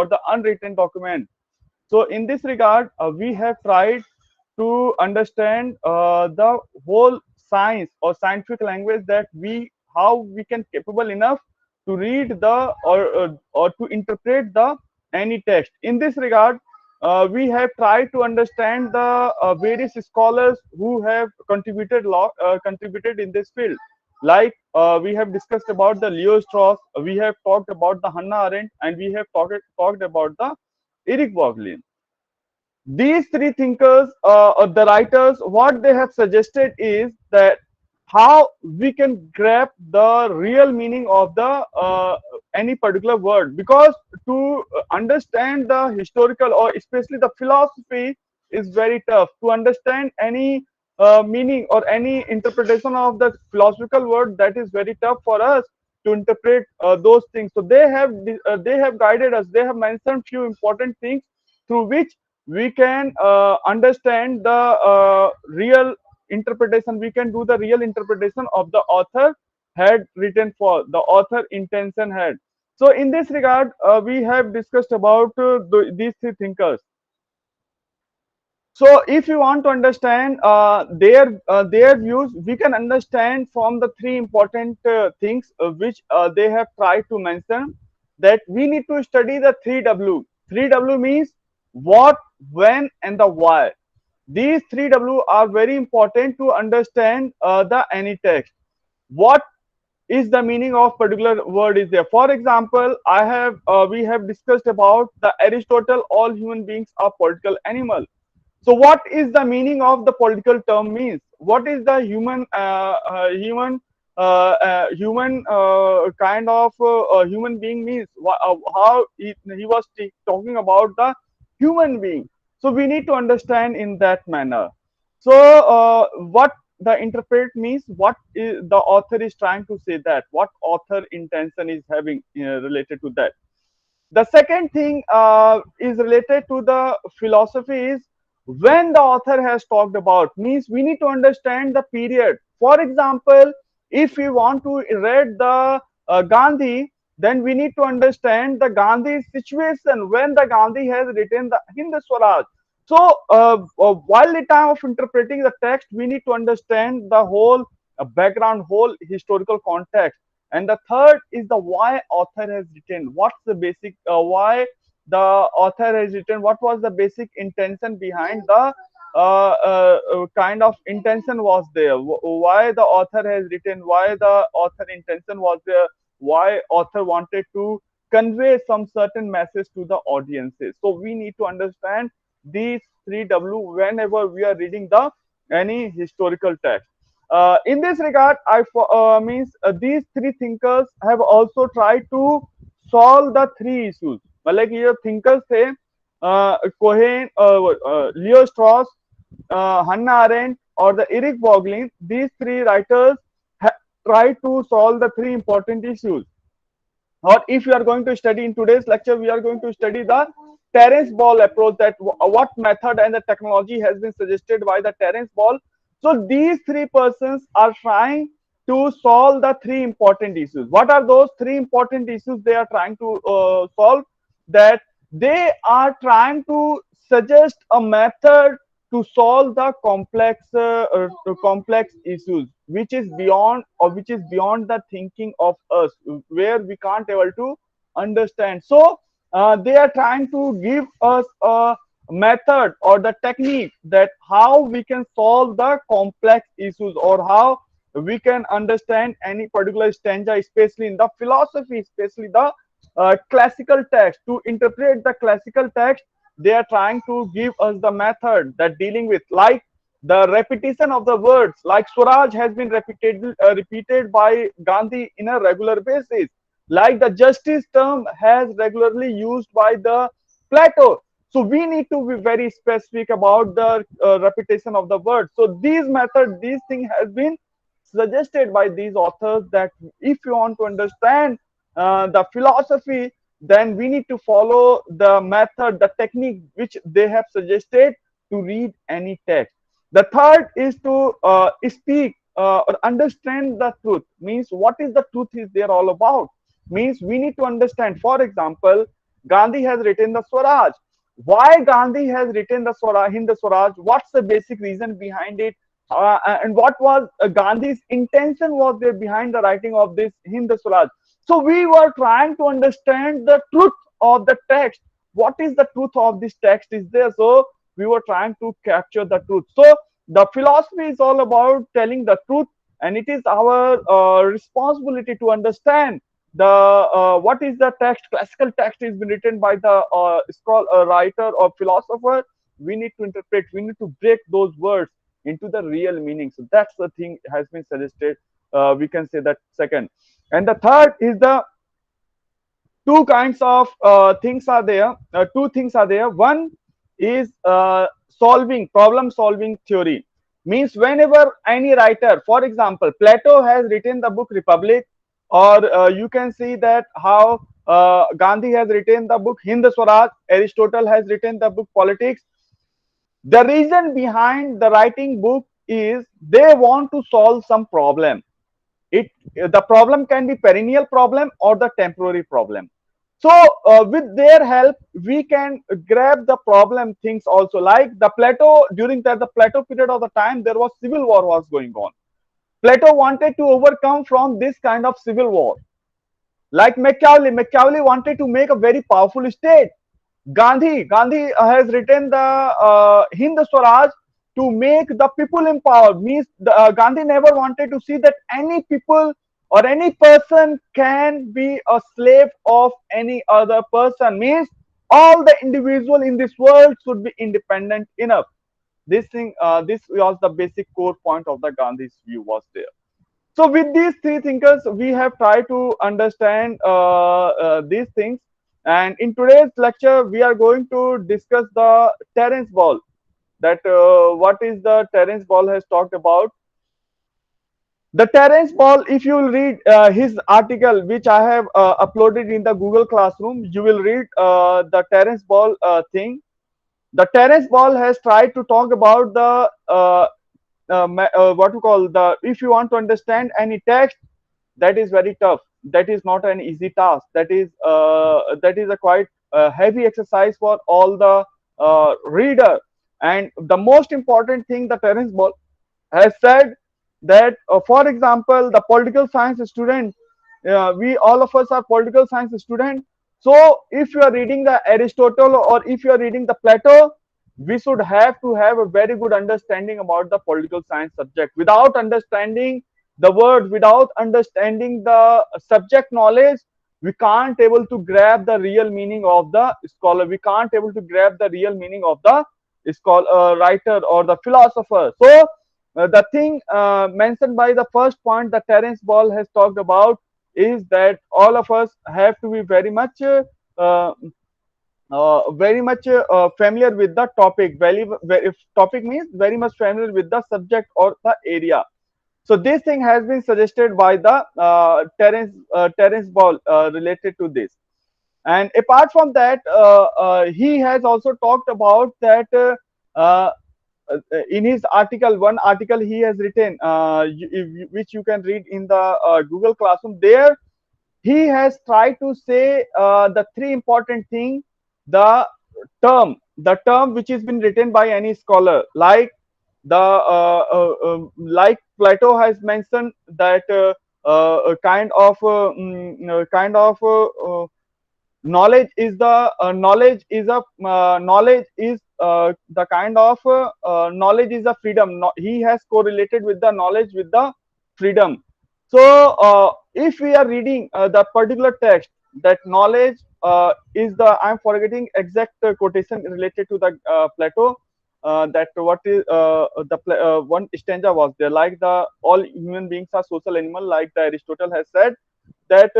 the unwritten document. So in this regard, we have tried to understand the whole science or scientific language, that how we can capable enough to read the or to interpret the any text. In this regard, we have tried to understand the various scholars who have contributed in this field. Like we have discussed about the Leo Strauss, we have talked about the Hannah Arendt, and we have talked about the Eric Voegelin. These three thinkers, or the writers, what they have suggested is that how we can grab the real meaning of the any particular word, because to understand the historical or especially the philosophy is very tough. To understand any meaning or any interpretation of the philosophical word, that is very tough for us to interpret those things. So they have guided us, they have mentioned few important things through which we can understand the real interpretation, we can do the real interpretation of the author had written, for the author intention had. So in this regard, we have discussed about these three thinkers. So if you want to understand their views, we can understand from the three important things which they have tried to mention, that we need to study the 3W. 3W means what, when, and the why. These 3W are very important to understand the any text. What is the meaning of particular word is there? For example, we have discussed about the Aristotle, all human beings are political animals. So what is the meaning of the political term means? What is the human kind of human being means? How he was talking about the human being. So we need to understand in that manner. So what the interpret means, what is the author is trying to say, that what author intention is having related to that. The second thing is related to the philosophy is, when the author has talked about, means we need to understand the period. For example, if we want to read the Gandhi, then we need to understand the Gandhi situation when the Gandhi has written the Hind Swaraj. So while the time of interpreting the text, we need to understand the whole background, whole historical context. And the third is the why author has written. What's the basic why the author has written? What was the basic intention behind the kind of intention was there? Why the author has written? Why the author intention was there? Why author wanted to convey some certain message to the audiences? So we need to understand these 3W whenever we are reading the any historical text. In this regard, these three thinkers have also tried to solve the three issues. मतलब कि ये thinkers थे, Cohen, Leo Strauss, Hannah Arendt, or the Eric Voegelin. These three writers tried to solve the three important issues. Or if you are going to study in today's lecture, we are going to study the Terence Ball approach, that what method and the technology has been suggested by the Terence Ball. So these three persons are trying to solve the three important issues. What are those three important issues they are trying to solve? That they are trying to suggest a method to solve the complex issues which is beyond, or which is beyond the thinking of us, where we can't able to understand. So they are trying to give us a method or the technique, that how we can solve the complex issues, or how we can understand any particular stanza, especially in the philosophy, especially the classical text. To interpret the classical text, they are trying to give us the method that dealing with, like the repetition of the words, like Swaraj has been repeated by Gandhi in a regular basis, like the justice term has regularly used by the Plato. So we need to be very specific about the repetition of the words. So these methods, these things has been suggested by these authors, that if you want to understand the philosophy, then we need to follow the method, the technique which they have suggested to read any text. The third is to speak or understand the truth. Means what is the truth is there all about? Means we need to understand. For example, Gandhi has written the Swaraj. Why Gandhi has written the Swaraj, Hind Swaraj? What's the basic reason behind it? And what was Gandhi's intention was there behind the writing of this Hind Swaraj? So we were trying to understand the truth of the text. What is the truth of this text is there? So we were trying to capture the truth. So the philosophy is all about telling the truth, and it is our responsibility to understand the what is the text. Classical text is been written by the writer or philosopher. We need to interpret, we need to break those words into the real meaning. So that's the thing has been suggested. We can say that second. And the third is the two kinds of things are there. Two things are there. One is solving problem solving theory. Means whenever any writer, for example, Plato has written the book Republic, or you can see that how Gandhi has written the book Hind Swaraj, Aristotle has written the book Politics. The reason behind the writing book is they want to solve some problem. It the problem can be perennial problem or the temporary problem. So with their help we can grab the problem things also, like the Plato. During the Plato period of the time, there was civil war was going on. Plato wanted to overcome from this kind of civil war. Like Machiavelli wanted to make a very powerful state. Gandhi has written the Hind Swaraj to make the people empowered. Means Gandhi never wanted to see that any people or any person can be a slave of any other person. Means all the individual in this world should be independent enough. This thing, this was the basic core point of the Gandhi's view was there. So with these three thinkers, we have tried to understand these things. And in today's lecture, we are going to discuss the Terence Ball. That what is the Terence Ball has talked about. The Terence Ball, if you will read his article, which I have uploaded in the Google Classroom, you will read the Terence Ball thing. The Terence Ball has tried to talk about the what to call the, if you want to understand any text, that is very tough. That is not an easy task. That is a quite heavy exercise for all the reader. And the most important thing the Terence Ball has said that, for example, the political science student, we all of us are political science student. So if you are reading the Aristotle or if you are reading the Plato, we should have to have a very good understanding about the political science subject. Without understanding the word, without understanding the subject knowledge, we can't able to grab the real meaning of the scholar. We can't able to grab the real meaning of the scholar, writer or the philosopher. So the thing mentioned by the first point that Terence Ball has talked about is that all of us have to be very much familiar with the topic. If topic means very much familiar with the subject or the area. So this thing has been suggested by the Terence Ball related to this. And apart from that, he has also talked about that uh, in his article, one article he has written, which you can read in the Google Classroom. There he has tried to say the three important thing. The term which has been written by any scholar, like the like Plato has mentioned that a kind of knowledge is the knowledge is the kind of knowledge is a freedom. No, he has correlated with the knowledge with the freedom. So if we are reading the particular text, that knowledge is the, I'm forgetting exact quotation related to the Plato, that what is one stanza was there, like the all human beings are social animal, like the Aristotle has said that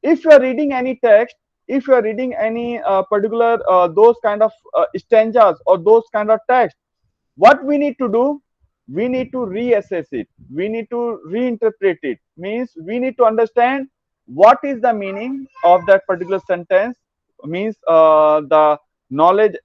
if you are reading any text, if you are reading any particular those kind of stanzas or those kind of text, what we need to do, we need to reassess it, we need to reinterpret it. Means we need to understand what is the meaning of that particular sentence. Means the knowledge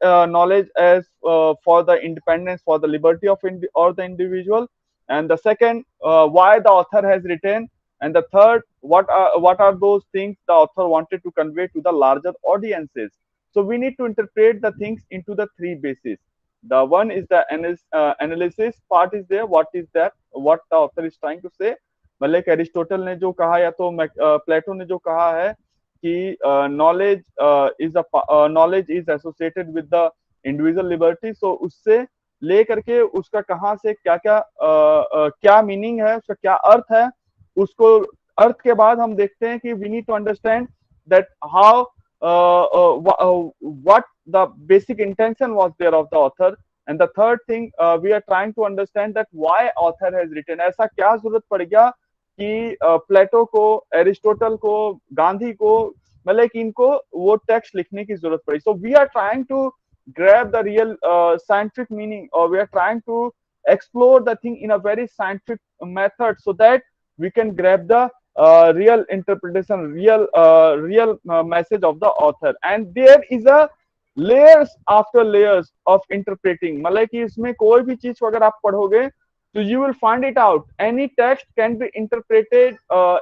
as for the independence, for the liberty of or the individual. And the second, why the author has written, and the third, what are those things the author wanted to convey to the larger audiences. So we need to interpret the things into the three bases. The one is the analysis part is there. What is that? What the author is trying to say? मतलब Aristotle ने जो कहा या तो प्लेटो ने जो कहा है कि knowledge is associated with the individual liberty, so उससे ले करके उसका कहाँ से क्या क्या क्या मीनिंग है, उसका क्या अर्थ है, उसको अर्थ के बाद हम देखते हैं कि we need to understand that how what the basic intention was there of the author, and the third thing we are trying to understand that why author has written, ऐसा क्या जरूरत पड़ गया कि प्लेटो को, एरिस्टोटल को, गांधी को, मतलब कि इनको वो टेक्स्ट लिखने की जरूरत पड़ी. So we are trying to grab the real scientific meaning, or we are trying to explore the thing in a very scientific method so that we can grab the real interpretation, real message of the author. And there is a layers after layers of interpreting, मतलब कि इसमें कोई भी चीज को अगर आप पढ़ोगे so you will find it out. Any text can be interpreted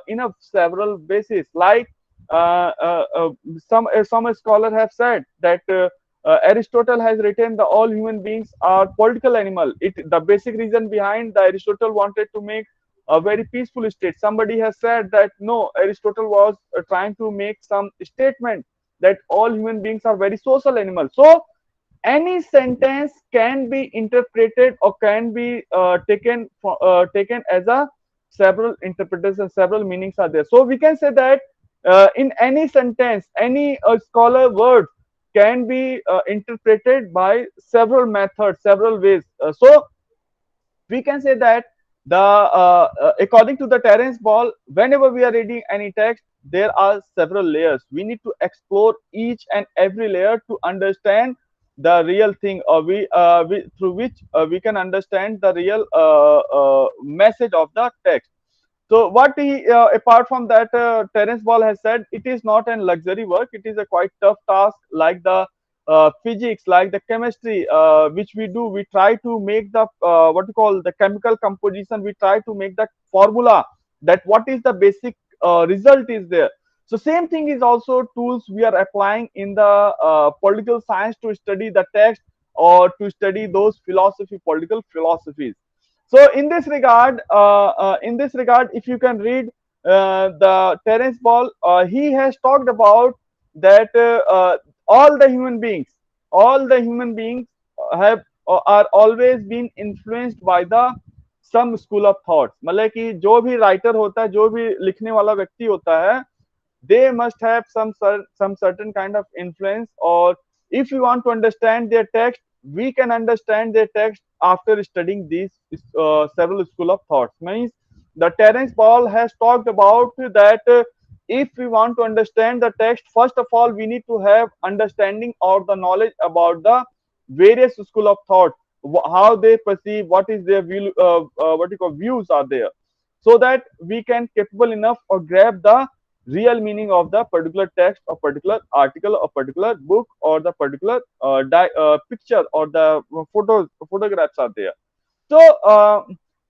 in a several basis. Like some scholar have said that Aristotle has written the all human beings are political animal. The basic reason behind the Aristotle wanted to make a very peaceful state. Somebody has said that no, Aristotle was trying to make some statement that all human beings are very social animals. So any sentence can be interpreted or can be taken as a several interpretations, several meanings are there. So we can say that in any sentence, any scholar word can be interpreted by several methods, several ways. So we can say that the according to the Terence Ball, whenever we are reading any text, there are several layers. We need to explore each and every layer to understand the real thing, or we through which we can understand the real message of the text. So what he, apart from that, Terence Ball has said, it is not an luxury work. It is a quite tough task, like the physics, like the chemistry, which we do. We try to make the what you call the chemical composition. We try to make the formula that what is the basic result is there. So same thing is also tools we are applying in the political science to study the text or to study those political philosophies. So in this regard, if you can read the Terence Ball, he has talked about that all the human beings have are always been influenced by the some school of thoughts. मतलब कि जो भी writer होता है, जो भी लिखने वाला व्यक्ति होता है, they must have some certain kind of influence, or if you want to understand their text, we can understand their text after studying these several school of thoughts. Means the Terence Ball has talked about that if we want to understand the text, first of all we need to have understanding or the knowledge about the various school of thought, how they perceive, what is their view, what you call views are there, so that we can capable enough or grab the real meaning of the particular text or particular article or particular book or the particular picture or the photographs are there. So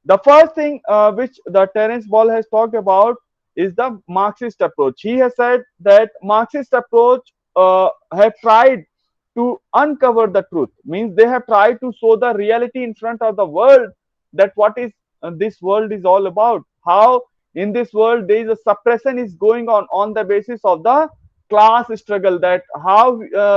the first thing which the Terence Ball has talked about is the Marxist approach. He has said that Marxist approach have tried to uncover the truth, means they have tried to show the reality in front of the world, that what is this world is all about, how in this world there is a suppression is going on the basis of the class struggle, that how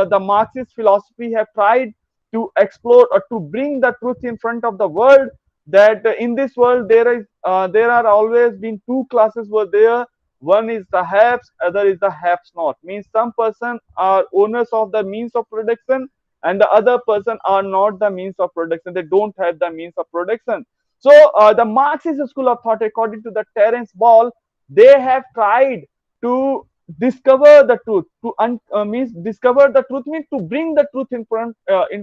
the Marxist philosophy have tried to explore or to bring the truth in front of the world, that in this world there are always been two classes were there. One is the haves, other is the haves not, means some person are owners of the means of production and the other person are not the means of production, they don't have the means of production. So the Marxist school of thought, according to the Terence Ball, they have tried to discover the truth, to means discover the truth means to bring the truth in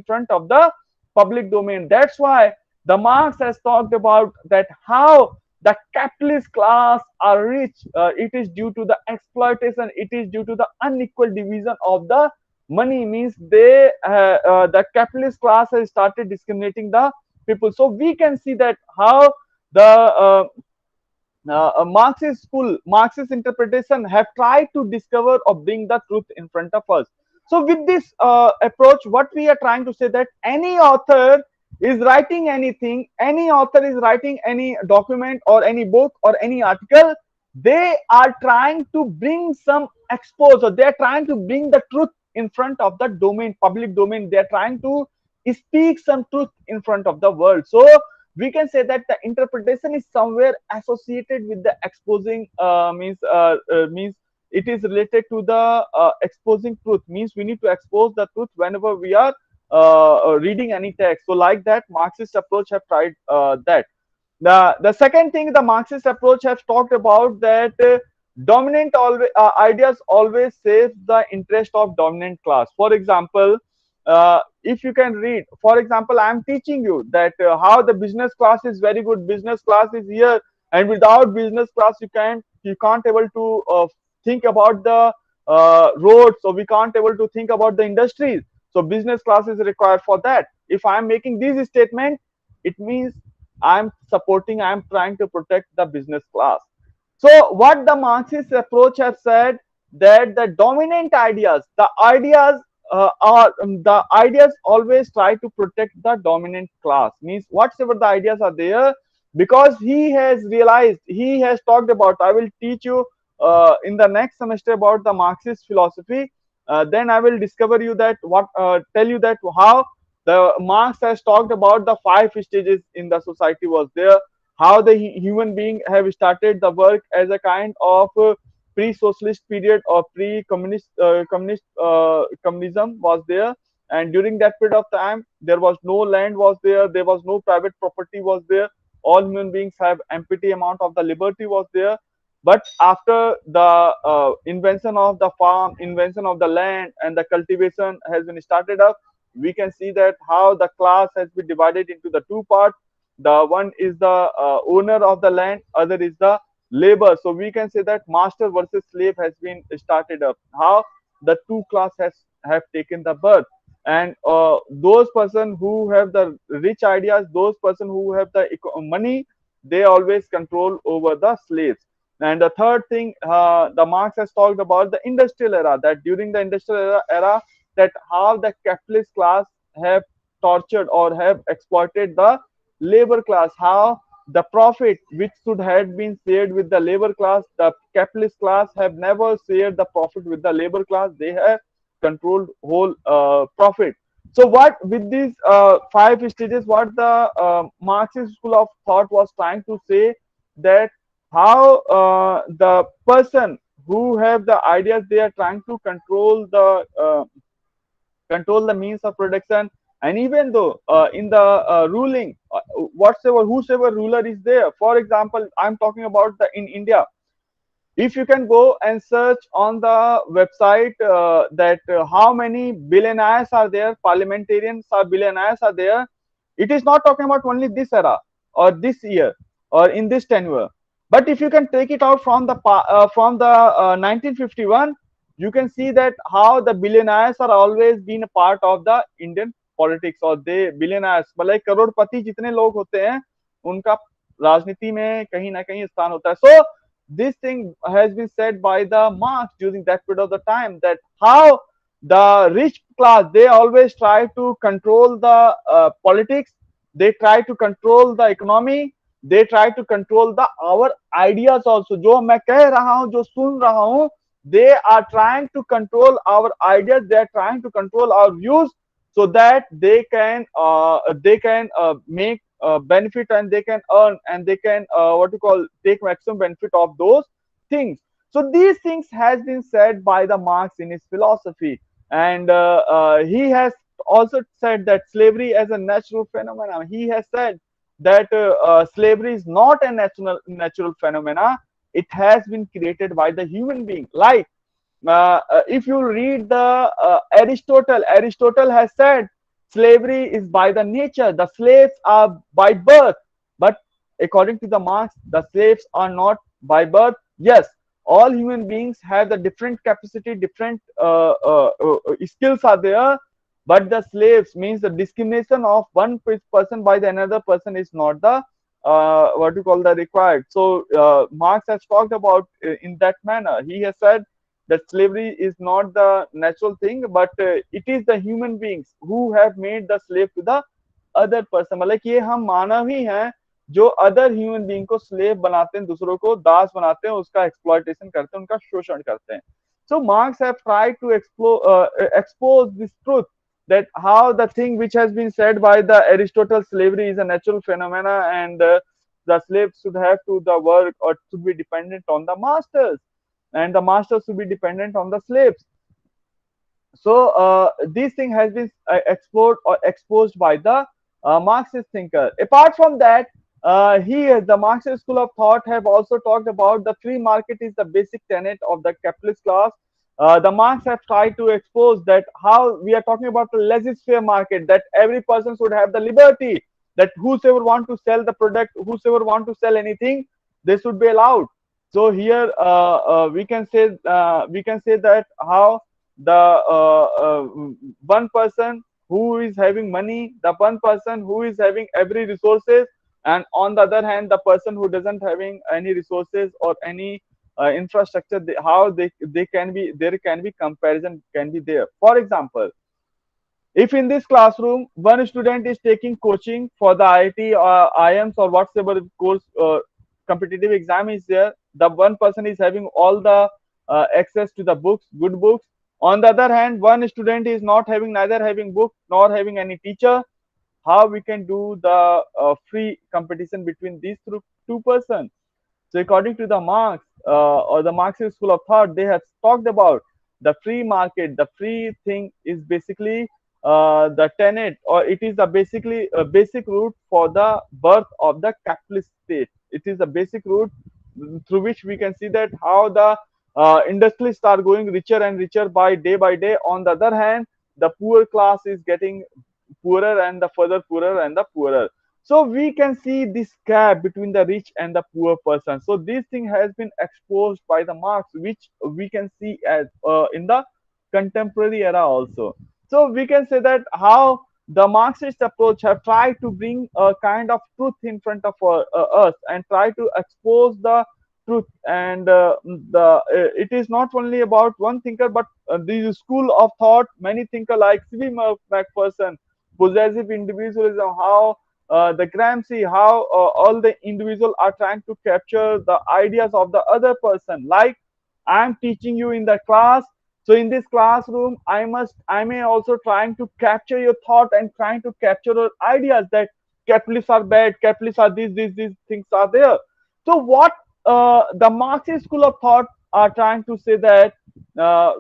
front of the public domain. That's why the Marx has talked about that how the capitalist class are rich. It is due to the exploitation. It is due to the unequal division of the money. Means they the capitalist class has started discriminating the people. So we can see that how Marxist school, Marxist interpretation have tried to discover or bring the truth in front of us. So with this approach, what we are trying to say that any author is writing anything, any author is writing any document or any book or any article, they are trying to bring some expose, or they are trying to bring the truth in front of the domain, public domain. They are trying to speak some truth in front of the world. So we can say that the interpretation is somewhere associated with the exposing, means it is related to the exposing truth, means we need to expose the truth whenever we are reading any text. So like that, Marxist approach have tried that. The second thing the Marxist approach has talked about, that dominant always ideas always save the interest of dominant class. For example, if you can read, for example, I am teaching you that how the business class is very good, business class is here, and without business class you can't able to think about the roads, so we can't able to think about the industries. So business class is required for that. If I am making these statements, it means I'm supporting, I'm trying to protect the business class. So what the Marxist approach has said, that the dominant ideas, the ideas always try to protect the dominant class. Means whatever the ideas are there, because he has realized, he has talked about. I will teach you in the next semester about the Marxist philosophy. Then I will discover you that tell you that how the Marx has talked about the five stages in the society was there, how the human being have started the work as a kind of pre-socialist period or pre-communist communism was there, and during that period of time there was no land was there was no private property was there, all human beings have empty amount of the liberty was there. But after the invention of the farm, invention of the land, and the cultivation has been started up, we can see that how the class has been divided into the two parts. The one is the owner of the land, other is the labor. So we can say that master versus slave has been started up, how the two class has have taken the birth. And those person who have the rich ideas, those person who have the money, they always control over the slaves. And the third thing, the Marx has talked about the industrial era, that during the industrial era, that how the capitalist class have tortured or have exploited the labor class, how the profit which should have been shared with the labor class, the capitalist class have never shared the profit with the labor class, they have controlled whole profit. So what with these five stages, what the Marxist school of thought was trying to say, that how the person who have the ideas, they are trying to control the means of production. And even though in the ruling, whatsoever whosoever ruler is there, for example, I'm talking about the in India. If you can go and search on the website that how many billionaires are there, parliamentarians or billionaires are there, it is not talking about only this era or this year or in this tenure. But if you can take it out from the 1951, you can see that how the billionaires are always been a part of the Indian politics, or they billionaires मतलब करोड़पति जितने लोग होते हैं उनका राजनीति में कहीं ना कहीं स्थान होता है. So this thing has been said by the Marx during that period of the time, that how the rich class, they always try to control the politics, they try to control the economy, they try to control the our ideas also. जो मैं कह रहा हूँ, जो सुन रहा हूँ, they are trying to control our ideas, they are trying to control our views, so that they can make benefit, and they can earn, and they can what you call take maximum benefit of those things. So these things has been said by the Marx in his philosophy. And he has also said that slavery as a natural phenomenon. He has said that slavery is not a natural phenomena, it has been created by the human being. Like if you read the Aristotle has said slavery is by the nature, the slaves are by birth. But according to the Marx, the slaves are not by birth. Yes, all human beings have the different capacity, different skills are there, but the slaves means the discrimination of one person by the another person is not the what you call the required. So Marx has talked about in that manner. He has said that slavery is not the natural thing, but it is the human beings who have made the slave to the other person. मतलब कि ये हम मानव ही हैं जो other human being को slave बनाते हैं, दूसरों को दास बनाते हैं, उसका एक्सप्लॉयटेशन करते हैं, उनका शोषण करते हैं. So Marx have tried to expose this truth, that how the thing which has been said by the Aristotle, slavery is a natural phenomena, and the slaves should have to the work or should be dependent on the masters, and the masters should be dependent on the slaves. So this thing has been explored or exposed by the Marxist thinker. Apart from that, the Marxist school of thought have also talked about the free market is the basic tenet of the capitalist class. The Marx have tried to expose that how we are talking about the laissez-faire market, that every person should have the liberty, that whosoever want to sell the product, whosoever want to sell anything, they should be allowed. So here we can say that how the one person who is having money, the one person who is having every resources, and on the other hand, the person who doesn't having any resources or any infrastructure, how they can be, there can be comparison can be there. For example, if in this classroom one student is taking coaching for the IIT or IIMs or whatever course competitive exam is there, the one person is having all the access to the books, good books. On the other hand, one student is not having, neither having book nor having any teacher. How we can do the free competition between these two persons? So according to the Marx or the Marxist school of thought, they have talked about the free market. The free thing is basically the tenet, or it is the basically a basic route for the birth of the capitalist state. It is the basic route through which we can see that how the industrialists are going richer and richer by day. On the other hand, the poor class is getting poorer and the further poorer and the poorer. So we can see this gap between the rich and the poor person. So this thing has been exposed by the Marx, which we can see as in the contemporary era also. So we can say that how the Marxist approach have tried to bring a kind of truth in front of us and try to expose the truth. And it is not only about one thinker, but the school of thought, many thinker like C.V. Macpherson, possessive individualism, how the Gramsci, how all the individual are trying to capture the ideas of the other person. Like I'm teaching you in the class, so in this classroom, I may also trying to capture your thought and trying to capture your ideas that capitalists are bad, capitalists are these things are there. So what the Marxist school of thought are trying to say that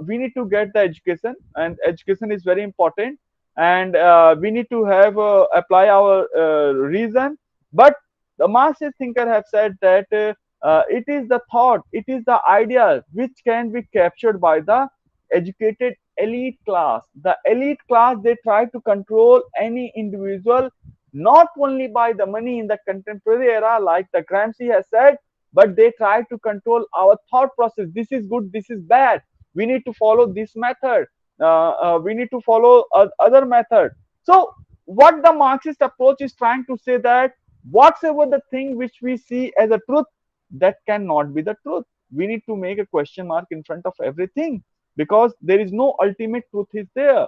we need to get the education, and education is very important, and we need to have apply our reason. But the Marxist thinker have said that it is the thought, it is the idea which can be captured by the educated elite class. The elite class, they try to control any individual not only by the money in the contemporary era, like the Gramsci has said, but they try to control our thought process. This is good, this is bad. We need to follow this method. We need to follow other method. So what the Marxist approach is trying to say that whatsoever the thing which we see as a truth, that cannot be the truth. We need to make a question mark in front of everything, because there is no ultimate truth is there.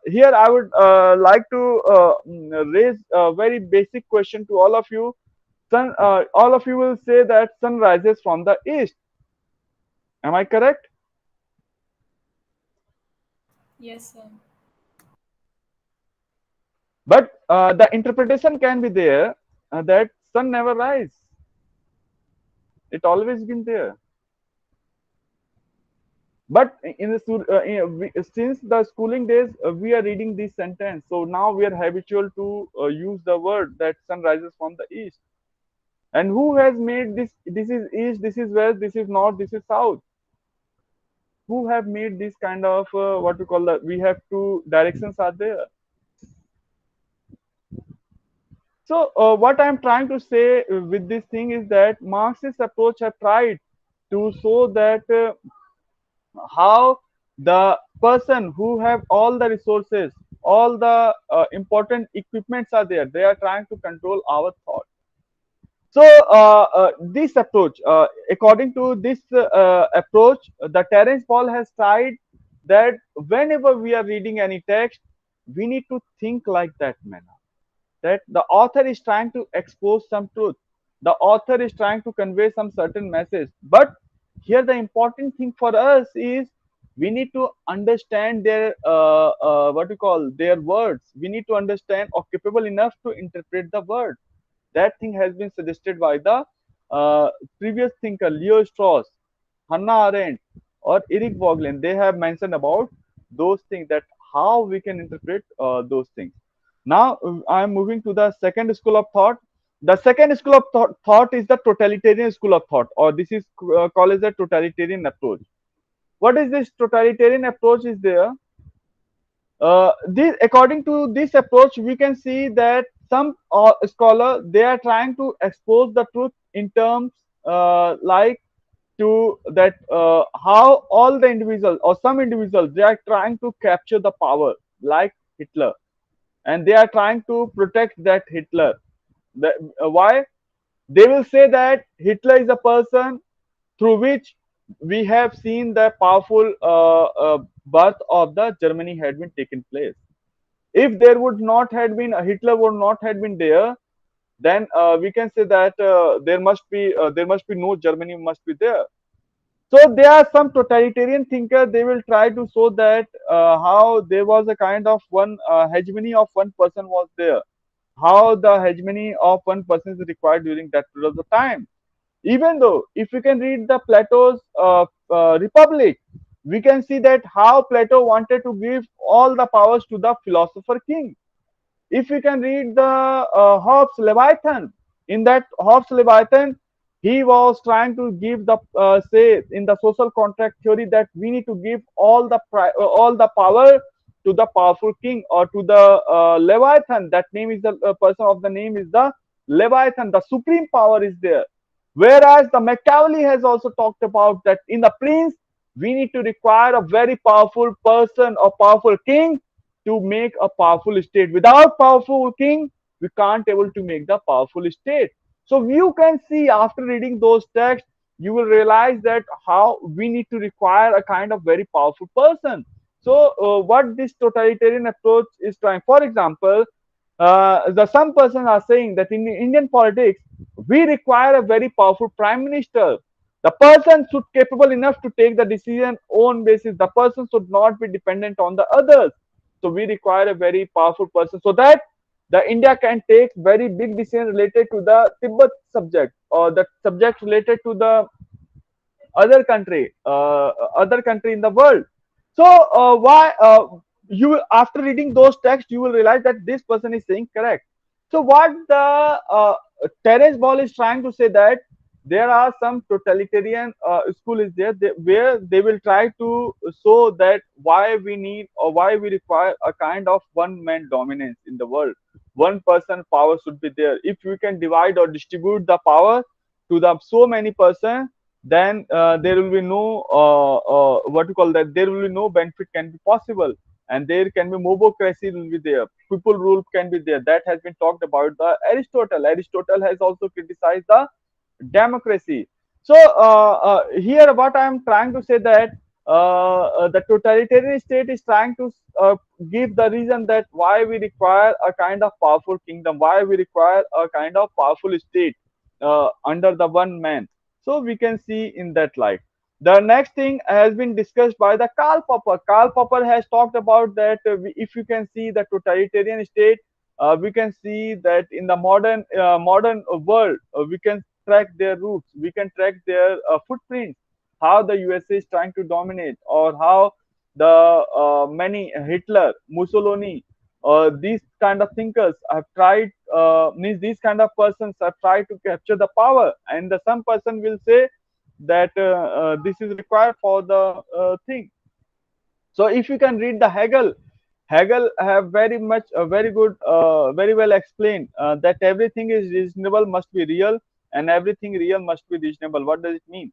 Here I would like to raise a very basic question to all of you. All of you will say that sun rises from the east. Am I correct? Yes, sir. But the interpretation can be there that sun never rise. It always been there. But in the since the schooling days, we are reading this sentence. So now we are habitual to use the word that sun rises from the east. And who has made this? This is east, this is west, this is north, this is south. Who have made this kind of what we call that? We have two directions are there. So what I'm trying to say with this thing is that Marxist approach have tried to show that how the person who have all the resources, all the important equipments are there, they are trying to control our thought. So this approach, according to this approach, the Terence Ball has tried that whenever we are reading any text, we need to think like that manner, that the author is trying to expose some truth, the author is trying to convey some certain message. But here the important thing for us is we need to understand their what we call their words. We need to understand or capable enough to interpret the word. That thing has been suggested by the previous thinker Leo Strauss, Hannah Arendt, or Eric Voegelin. They have mentioned about those things, that how we can interpret those things. Now I am moving to the second school of thought. The second school of thought is the totalitarian school of thought, or this is called as a totalitarian approach. What is this totalitarian approach? Is there? According to this approach, we can see that some scholar, they are trying to expose the truth in terms like to that how all the individuals or some individuals, they are trying to capture the power like Hitler, and they are trying to protect that Hitler. Why? They will say that Hitler is a person through which we have seen the powerful birth of the Germany had been taken place. If there would not have been Hitler would not have been there, then we can say that there must be no Germany must be there. So there are some totalitarian thinkers. They will try to show that how there was a kind of one hegemony of one person was there, how the hegemony of one person is required during that period of the time. Even though if we can read the Plato's Republic, we can see that how Plato wanted to give all the powers to the philosopher king. If we can read the Hobbes Leviathan, in that Hobbes Leviathan, he was trying to give the say in the social contract theory that we need to give all the power to the powerful king, or to the Leviathan. That name is the person of the name is the Leviathan. The supreme power is there. Whereas the Machiavelli has also talked about that in the prince, we need to require a very powerful person or powerful king to make a powerful state. Without powerful king, we can't able to make the powerful state. So you can see after reading those texts, you will realize that how we need to require a kind of very powerful person. So what this totalitarian approach is trying, for example, the some persons are saying that in Indian politics, we require a very powerful prime minister. The person should capable enough to take the decision on basis. The person should not be dependent on the others. So we require a very powerful person so that the India can take very big decision related to the Tibet subject, or the subject related to the other country in the world. So why you after reading those texts, you will realize that this person is saying correct. So what the Terence Ball is trying to say, that there are some totalitarian school is there, where they will try to show that why we need or why we require a kind of one man dominance in the world. One person power should be there. If we can divide or distribute the power to the so many person, then there will be no what you call that, there will be no benefit can be possible, and there can be mobocracy will be there, people rule can be there. That has been talked about the Aristotle has also criticized the democracy. So here what I am trying to say, that the totalitarian state is trying to give the reason that why we require a kind of powerful kingdom, why we require a kind of powerful state under the one man. So we can see in that light. The next thing has been discussed by the Karl Popper. Karl Popper has talked about that if you can see the totalitarian state, we can see that in the modern world, we can track their roots, we can track their footprints, how the USA is trying to dominate, or how the many Hitler, Mussolini, these kind of thinkers have tried, means these kind of persons have tried to capture the power, and the some person will say that this is required for the thing. So if you can read the Hegel have very much very good, very well explained that everything is reasonable must be real, and everything real must be reasonable. What does it mean?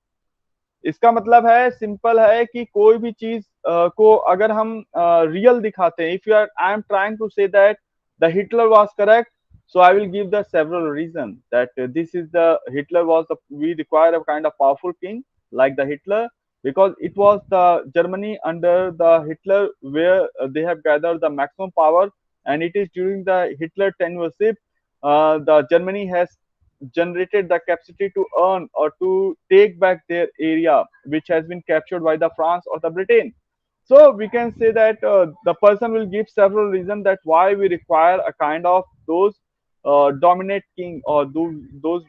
इसका मतलब है, simple है कि कोई भी चीज को अगर हम रियल दिखाते हैं, if you are I am trying to say that the Hitler was correct, So I will give the several reasons that this is the Hitler was the, we require a kind of powerful king like the Hitler, because it was the Germany under the Hitler where they have gathered the maximum power, and it is during the Hitler tenureship the Germany has generated the capacity to earn or to take back their area which has been captured by the France or the Britain. So we can say that the person will give several reasons that why we require a kind of those dominate king or those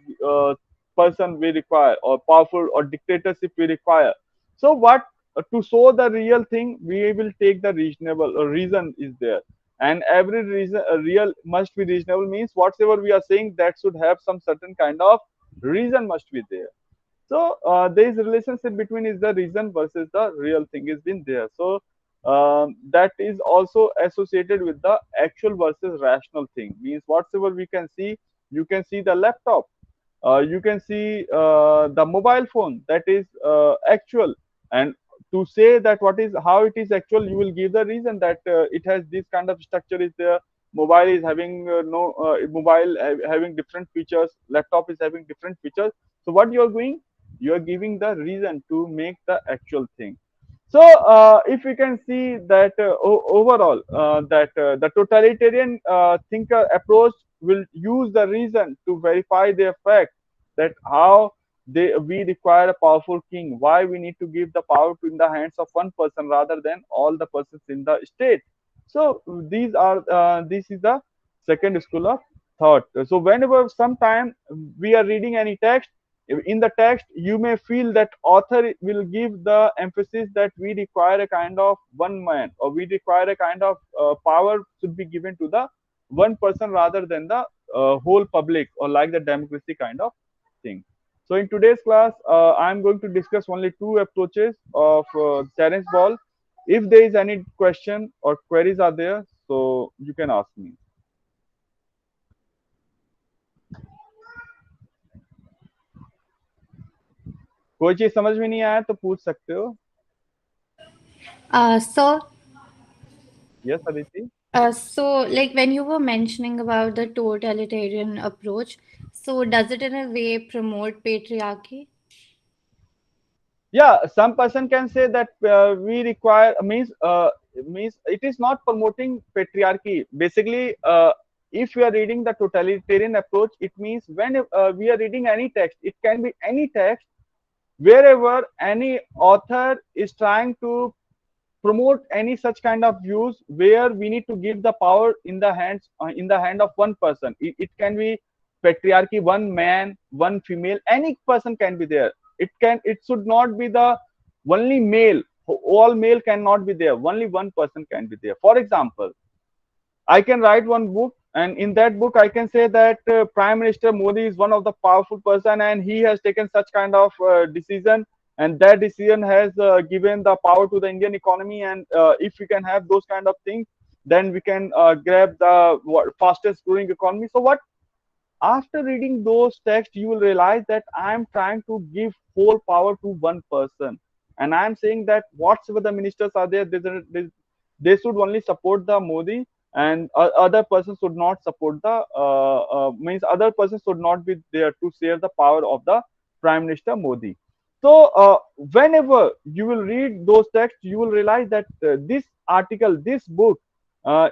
person we require, or powerful or dictatorship we require. So what to show the real thing, we will take the reasonable reason is there, and every reason real must be reasonable means whatever we are saying that should have some certain kind of reason must be there. So there is a relationship between is the reason versus the real thing is been there. So that is also associated with the actual versus rational thing. Means whatever we can see, you can see the laptop, you can see the mobile phone that is actual, and to say that what is how it is actual, you will give the reason that it has this kind of structure is there. Mobile is having no mobile having different features, laptop is having different features. So what you are doing, you are giving the reason to make the actual thing. So if we can see that overall that the totalitarian thinker approach will use the reason to verify their fact, that how we require a powerful king, why we need to give the power to in the hands of one person rather than all the persons in the state. So these are this is the second school of thought. So whenever sometime we are reading any text, in the text you may feel that author will give the emphasis that we require a kind of one man, or we require a kind of power should be given to the one person rather than the whole public, or like the democracy kind of thing. So in today's class I'm going to discuss only two approaches of Terence Ball. If there is any question or queries are there, so you can ask me. कोई चीज समझ में नहीं आया तो पूछ सकते हो. So, yes Aditi. like when you were mentioning about the totalitarian approach, so does it in a way promote patriarchy? Yeah, some person can say that we require means it is not promoting patriarchy basically. If we are reading the totalitarian approach, it means when we are reading any text, it can be any text, wherever any author is trying to promote any such kind of views where we need to give the power in the hands in the hand of one person. It can be patriarchy, one man, one female, any person can be there. It should not be the only male, all male cannot be there, only one person can be there. For example, I can write one book, and in that book, I can say that Prime Minister Modi is one of the powerful person, and he has taken such kind of decision, and that decision has given the power to the Indian economy. And if we can have those kind of things, then we can grab the fastest growing economy. So what after reading those texts you will realize that I am trying to give whole power to one person, and I am saying that whatever the ministers are there, they should only support the Modi, and other persons should not support the means other persons should not be there to share the power of the Prime Minister Modi. So whenever you will read those texts, you will realize that this article, this book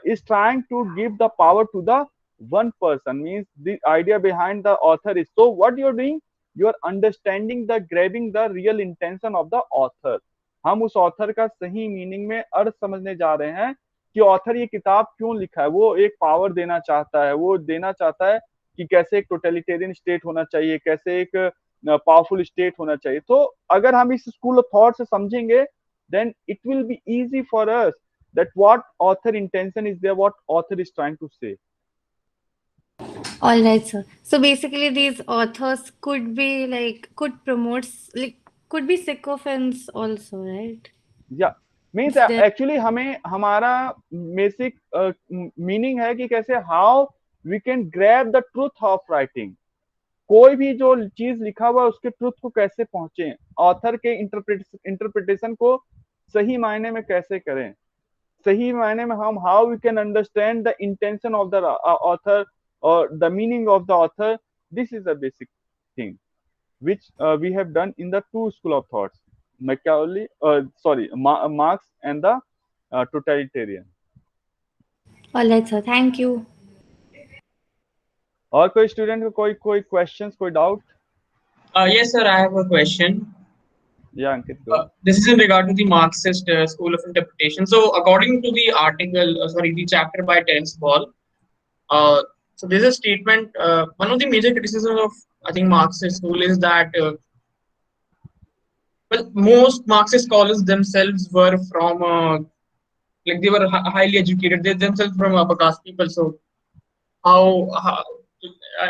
is trying to give the power to the one person. Means the idea behind the author is, so what you're doing, you are understanding the grabbing the real intention of the author. हम उस author का सही meaning में अर्थ समझने जा रहे हैं कि ऑथर ये किताब क्यों लिखा है. वो एक पावर देना चाहता है, वो देना चाहता है कि कैसे एक टोटलिटेरियन स्टेट होना चाहिए, कैसे एक पावरफुल स्टेट होना चाहिए. तो अगर हम इस स्कूल ऑफ थॉट से समझेंगे, then it will be easy for us that what author intention is there, what author is trying to say. All right, sir. So basically, these authors could be like could promote like could be sycophants also, right? या means If they actually हमें हमारा basic meaning है कि कैसे how we can grab the truth of writing. कोई भी जो चीज लिखा हुआ है उसके ट्रूथ को कैसे पहुंचे, ऑथर के इंटरप्रिटेशन को सही मायने में कैसे करें, सही मायने में हम how we can understand the intention of the author, or the meaning of the author. This is a basic thing which we have done in the two school of thoughts, Marx and the totalitarian. All right, sir. Thank you. और कोई student को कोई कोई questions कोई doubt? Yes, sir, I have a question. या अंकित गो. This is in regard to the Marxist school of interpretation. So, according to the article, sorry, the chapter by Terence Ball, uh, so there's a statement. One of the major criticisms of, I think, Marxist school is that, well, most Marxist scholars themselves were from, like, they were highly educated. They themselves from upper caste people. So, how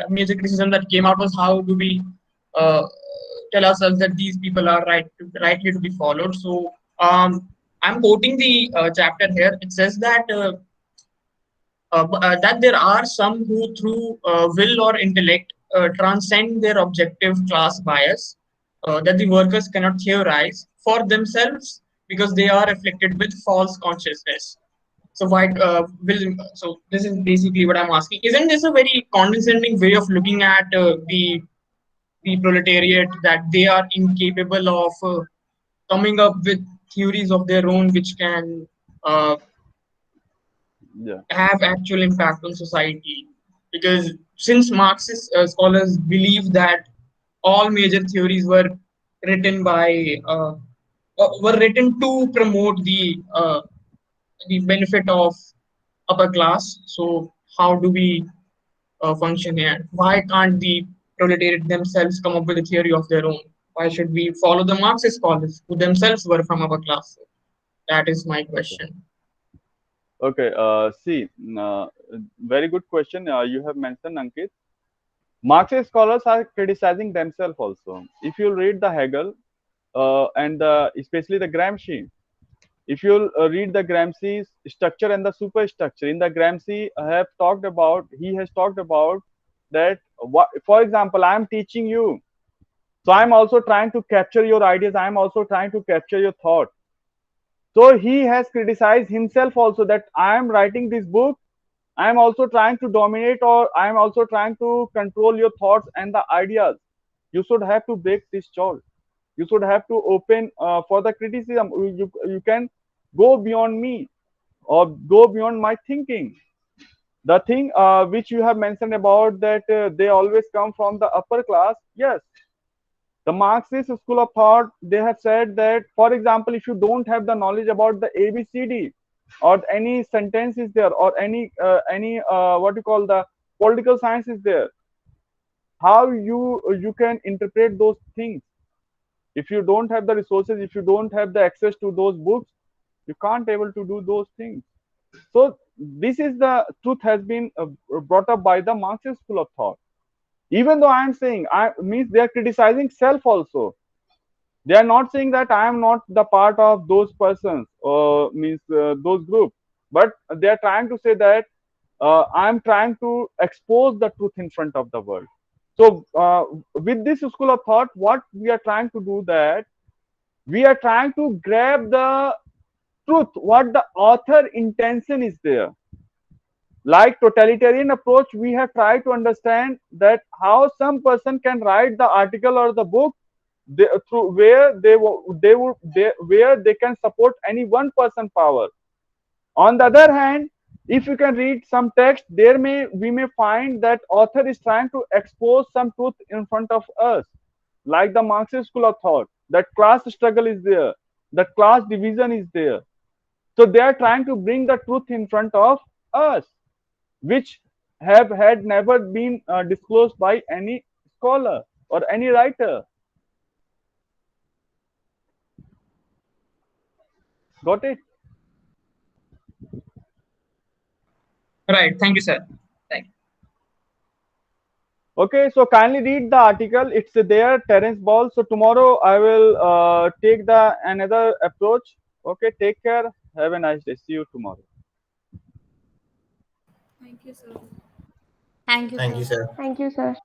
major criticism that came out was, how do we uh, tell ourselves that these people are rightly to be followed? So I'm quoting the chapter here. It says that that there are some who through will or intellect transcend their objective class bias, that the workers cannot theorize for themselves because they are afflicted with false consciousness. So why will so this is basically what I'm asking. Isn't this a very condescending way of looking at the proletariat, that they are incapable of coming up with theories of their own which can uh, Yeah, have actual impact on society? Because since Marxist scholars believe that all major theories written by were written to promote the benefit of upper class. So how do we function here? Why can't the proletariat themselves come up with a theory of their own? Why should we follow the Marxist scholars who themselves were from upper class? That is my okay. question. Okay, see, very good question you have mentioned, Ankit. Marxist scholars are criticizing themselves also. If you read the Hegel and especially the Gramsci, if you read the Gramsci's structure and the superstructure, in the Gramsci have talked about, he has talked about that, for example, I am teaching you. So I'm also trying to capture your ideas. I'm also trying to capture your thought. So he has criticized himself also that I am writing this book. I am also trying to dominate, or I am also trying to control your thoughts and the ideas. You should have to break this chain. You should have to open for the criticism. You can go beyond me or go beyond my thinking. The thing which you have mentioned about that they always come from the upper class. Yes, the Marxist school of thought, they have said that, for example, if you don't have the knowledge about the ABCD or any sentence is there, or any what you call the political science is there, how you can interpret those things? If you don't have the resources, if you don't have the access to those books, you can't able to do those things. So this is the truth has been brought up by the Marxist school of thought. Even though I am saying, I means they are criticizing self also. They are not saying that I am not the part of those persons or means those group, but they are trying to say that I am trying to expose the truth in front of the world. So with this school of thought, what we are trying to do, that we are trying to grab the truth, what the author intention is there. Like totalitarian approach, we have tried to understand that how some person can write the article or the book, through where where they can support any one person power. On the other hand, if you can read some text, we may find that author is trying to expose some truth in front of us, like the Marxist school of thought, that class struggle is there, that class division is there. So they are trying to bring the truth in front of us, which have had never been disclosed by any scholar or any writer. Got it? Right. Thank you, sir. Thank you. Okay, so kindly read the article. It's there, Terence Ball. So tomorrow I will take the another approach. Okay, take care. Have a nice day. See you tomorrow. Thank you, Thank you, sir. sir. Thank you, sir.